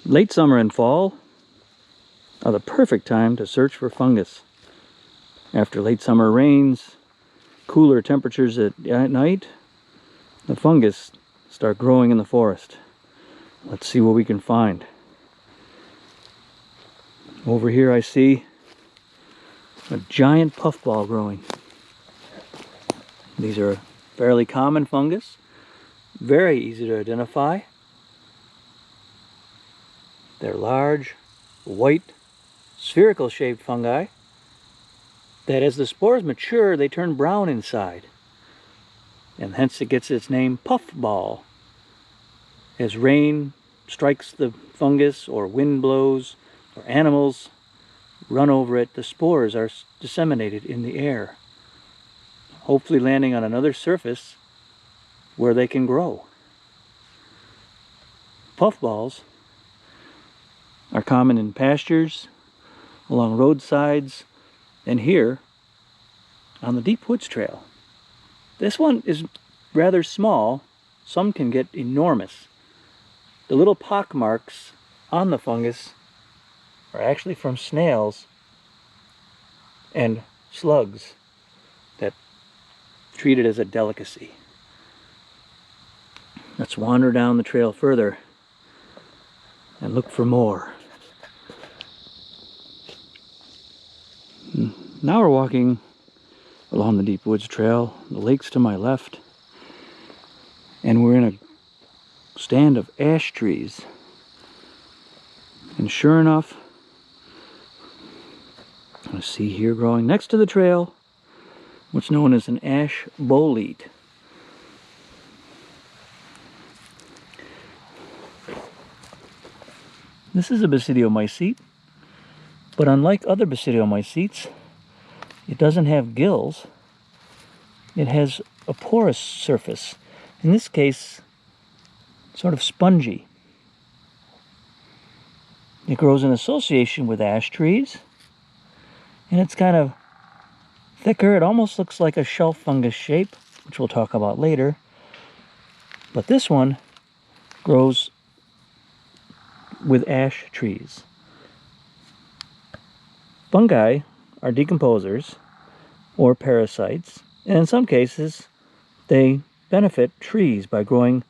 Late summer and fall are the perfect time to search for fungus. After late summer rains, cooler temperatures at night, the fungus start growing in the forest. Let's see what we can find. Over here I see a giant puffball growing. These are a fairly common fungus, very easy to identify. They're large, white, spherical shaped fungi that as the spores mature, they turn brown inside. And hence it gets its name puffball. As rain strikes the fungus, or wind blows, or animals run over it, the spores are disseminated in the air, hopefully landing on another surface where they can grow. Puffballs are common in pastures, along roadsides, and here on the Deep Woods Trail. This one is rather small. Some can get enormous. The little pock marks on the fungus are actually from snails and slugs that treat it as a delicacy. Let's wander down the trail further and look for more. Now we're walking along the Deep Woods Trail. The lake's to my left, and we're in a stand of ash trees. And sure enough, I see here growing next to the trail what's known as an ash bolete. This is a basidiomycete, but unlike other basidiomycetes, it doesn't have gills. It has a porous surface. In this case, sort of spongy. It grows in association with ash trees, and it's kind of thicker. It almost looks like a shelf fungus shape, which we'll talk about later. But this one grows with ash trees. Fungi are decomposers or parasites, and in some cases they benefit trees by growing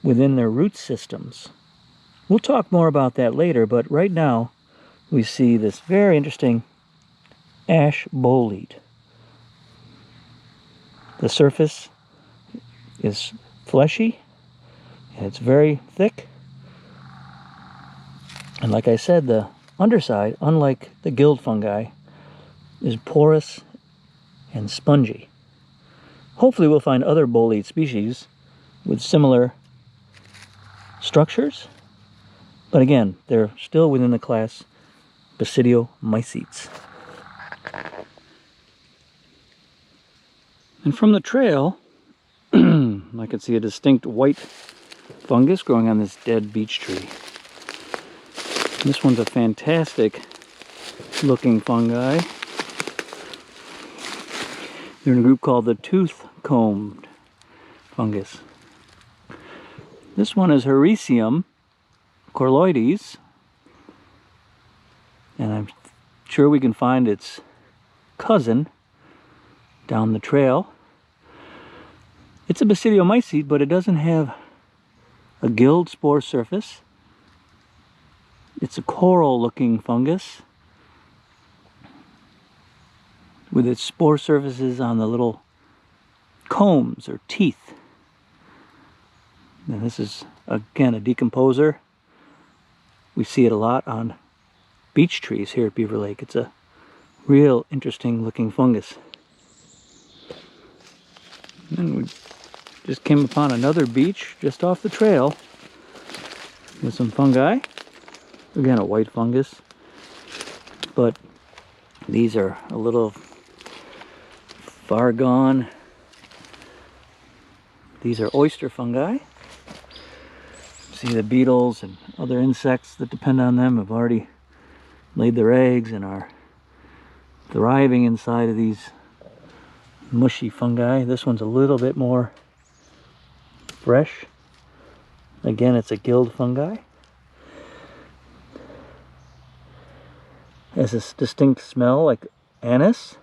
within their root systems. We'll talk more about that later, but right now we see this very interesting ash bolete. The surface is fleshy and it's very thick. And like I said, the underside, unlike the guild fungi, is porous and spongy. Hopefully we'll find other bolete species with similar structures, but again, they're still within the class basidiomycetes. And from the trail, I could see a distinct white fungus growing on this dead beech tree. This one's a fantastic looking fungi. They're in a group called the tooth-combed fungus. This one is Hericium corloides, and I'm sure we can find its cousin down the trail. It's a basidiomycete, but it doesn't have a gilled spore surface. It's a coral-looking fungus with its spore surfaces on the little combs or teeth. And this is, again, a decomposer. We see it a lot on beech trees here at Beaver Lake. It's a real interesting looking fungus. And we just came upon another beech just off the trail with some fungi. Again, a white fungus, but these are a little far gone. These are oyster fungi. See, the beetles and other insects that depend on them have already laid their eggs and are thriving inside of these mushy fungi. This one's a little bit more fresh. Again, it's a guild fungi. Has this distinct smell like anise.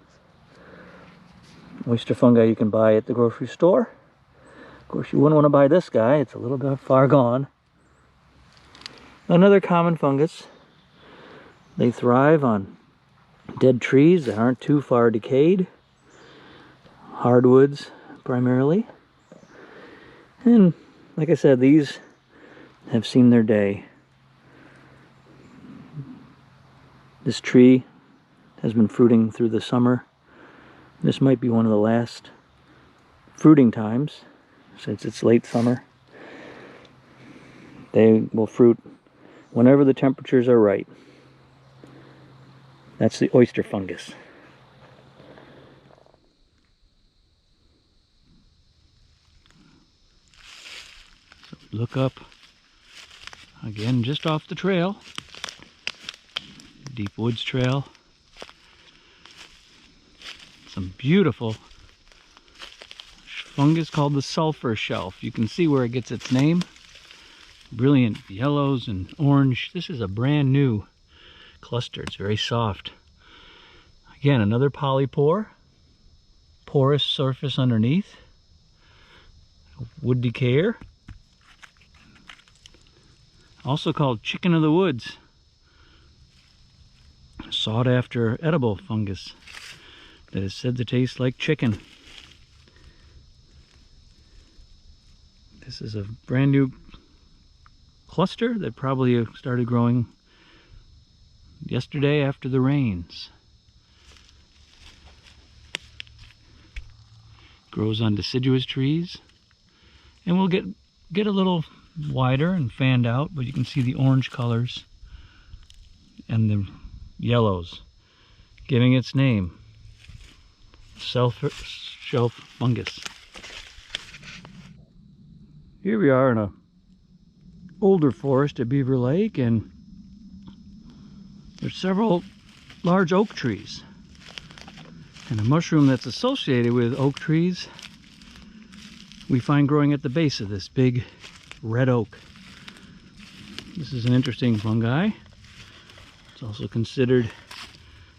Oyster fungi you can buy at the grocery store. Of course, you wouldn't want to buy this guy. It's a little bit far gone. Another common fungus. They thrive on dead trees that aren't too far decayed. Hardwoods, primarily. And, like I said, these have seen their day. This tree has been fruiting through the summer. This might be one of the last fruiting times, since it's late summer. They will fruit whenever the temperatures are right. That's the oyster fungus. So look up again, just off the trail, deep woods trail. Some beautiful fungus called the sulfur shelf. You can see where it gets its name. Brilliant yellows and orange. This is a brand new cluster. It's very soft. Again, another polypore. Porous surface underneath. Wood decayer. Also called chicken of the woods. Sought after edible fungus that is said to taste like chicken. This is a brand new cluster that probably started growing yesterday after the rains. Grows on deciduous trees, and will get a little wider and fanned out, but you can see the orange colors and the yellows giving its name. Sulfur shelf fungus. Here we are in a older forest at Beaver Lake, and there's several large oak trees. And a mushroom that's associated with oak trees we find growing at the base of this big red oak. This is an interesting fungi. It's also considered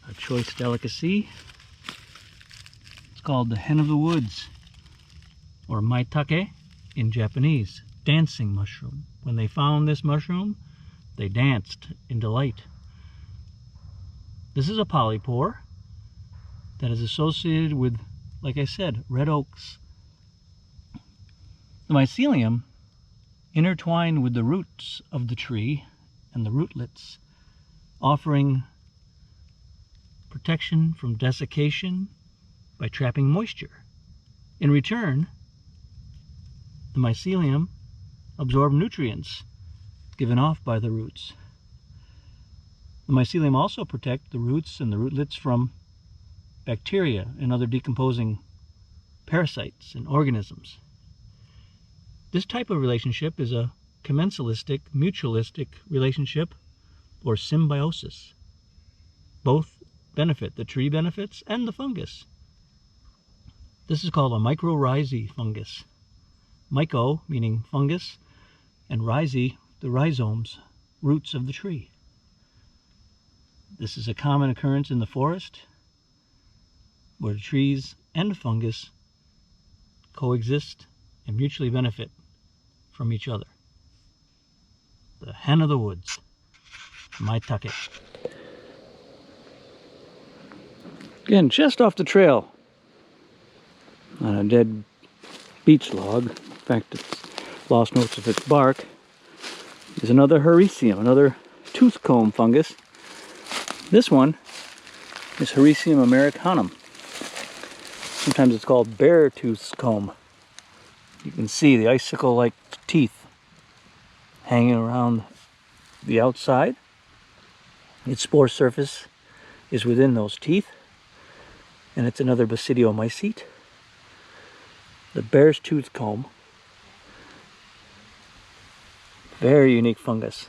a choice delicacy. It's called the hen of the woods, or maitake in Japanese, dancing mushroom. When they found this mushroom, they danced in delight. This is a polypore that is associated with, like I said, red oaks. The mycelium intertwined with the roots of the tree and the rootlets, offering protection from desiccation by trapping moisture. In return, the mycelium absorb nutrients given off by the roots. The mycelium also protect the roots and the rootlets from bacteria and other decomposing parasites and organisms. This type of relationship is a commensalistic, mutualistic relationship, or symbiosis. Both benefit. The tree benefits and the fungus. This is called a mycorrhizae fungus. Myco meaning fungus, and rhizae, the rhizomes, roots of the tree. This is a common occurrence in the forest, where trees and fungus coexist and mutually benefit from each other. The hen of the woods, maitake. Again, just off the trail, on a dead beech log, in fact it's lost most of its bark, is another hericium, another toothcomb fungus. This one is Hericium americanum. Sometimes it's called bear tooth comb. You can see the icicle-like teeth hanging around the outside. Its spore surface is within those teeth, and it's another basidiomycete. The bear's tooth comb. Very unique fungus.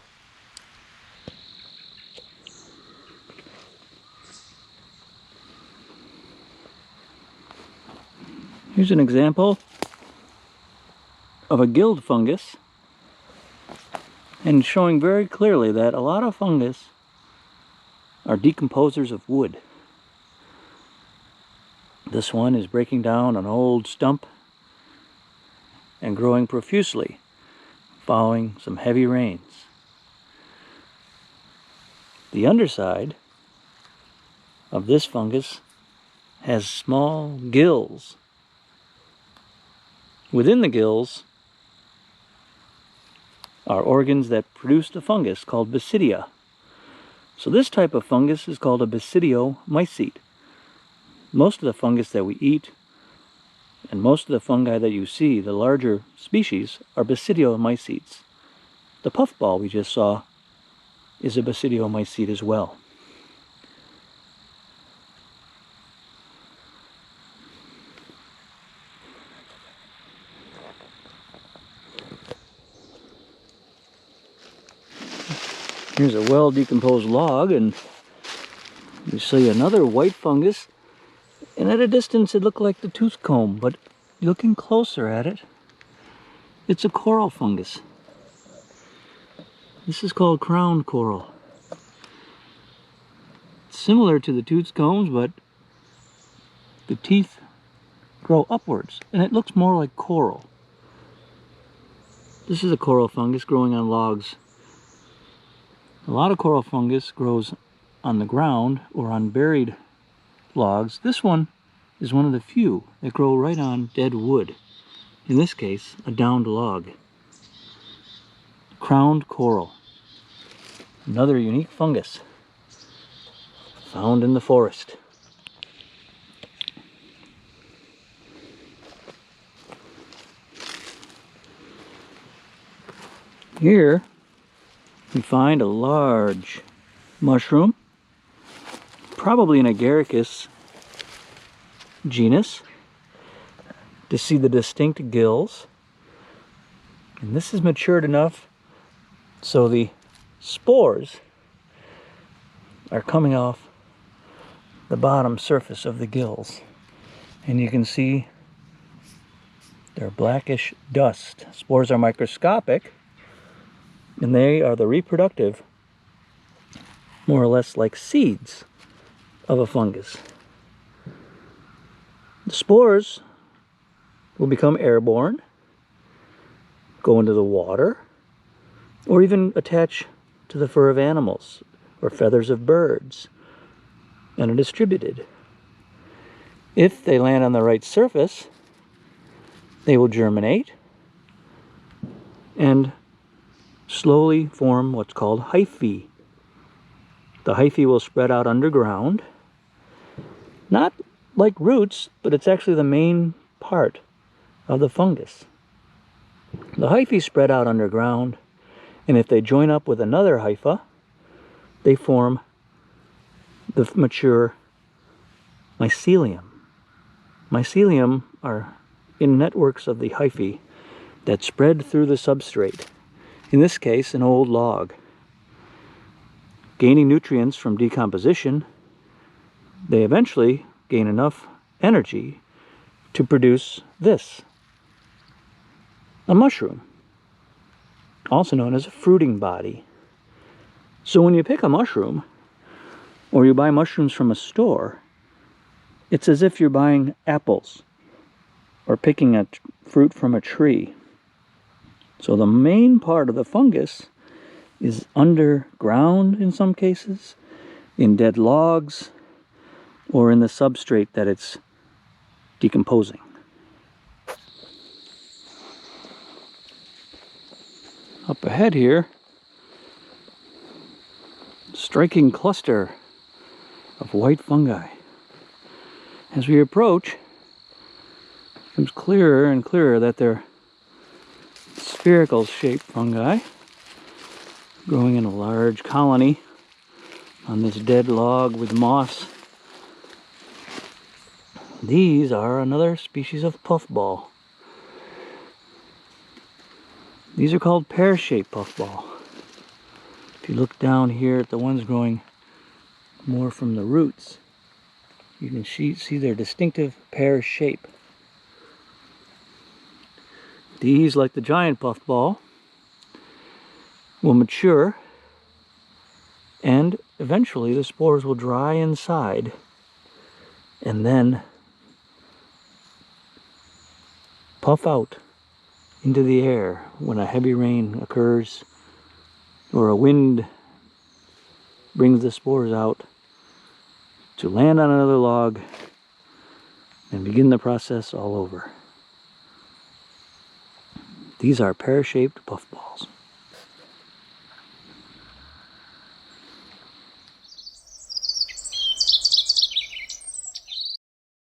Here's an example of a guild fungus, and showing very clearly that a lot of fungus are decomposers of wood. This one is breaking down an old stump and growing profusely following some heavy rains. The underside of this fungus has small gills. Within the gills are organs that produce the fungus called basidia. So this type of fungus is called a basidiomycete. Most of the fungus that we eat and most of the fungi that you see, the larger species, are basidiomycetes. The puffball we just saw is a basidiomycete as well. Here's a well-decomposed log, and you see another white fungus, and at a distance it looked like the tooth comb, but looking closer at it, it's a coral fungus. This is called crowned coral. It's similar to the tooth combs, but the teeth grow upwards, and it looks more like coral. This is a coral fungus growing on logs. A lot of coral fungus grows on the ground or on buried logs. This one is one of the few that grow right on dead wood. In this case, a downed log. Crowned coral. Another unique fungus found in the forest. Here we find a large mushroom, probably an agaricus genus, to see the distinct gills. And this is matured enough so the spores are coming off the bottom surface of the gills. And you can see they're blackish dust. Spores are microscopic, and they are the reproductive, more or less like seeds of a fungus. The spores will become airborne, go into the water, or even attach to the fur of animals or feathers of birds, and are distributed. If they land on the right surface, they will germinate and slowly form what's called hyphae. The hyphae will spread out underground, not like roots, but it's actually the main part of the fungus. The hyphae spread out underground, and if they join up with another hypha, they form the mature mycelium. Mycelium are in networks of the hyphae that spread through the substrate. In this case, an old log. Gaining nutrients from decomposition, they eventually gain enough energy to produce this, a mushroom, also known as a fruiting body. So when you pick a mushroom, or you buy mushrooms from a store, it's as if you're buying apples or picking a fruit from a tree. So the main part of the fungus is underground in some cases, in dead logs, or in the substrate that it's decomposing. Up ahead here, striking cluster of white fungi. As we approach, it becomes clearer and clearer that they're spherical shaped fungi growing in a large colony on this dead log with moss. These are another species of puffball. These are called pear-shaped puffball. If you look down here at the ones growing more from the roots, you can see their distinctive pear shape. These, like the giant puffball, will mature and eventually the spores will dry inside and then puff out into the air when a heavy rain occurs or a wind brings the spores out to land on another log and begin the process all over. These are pear-shaped puffballs.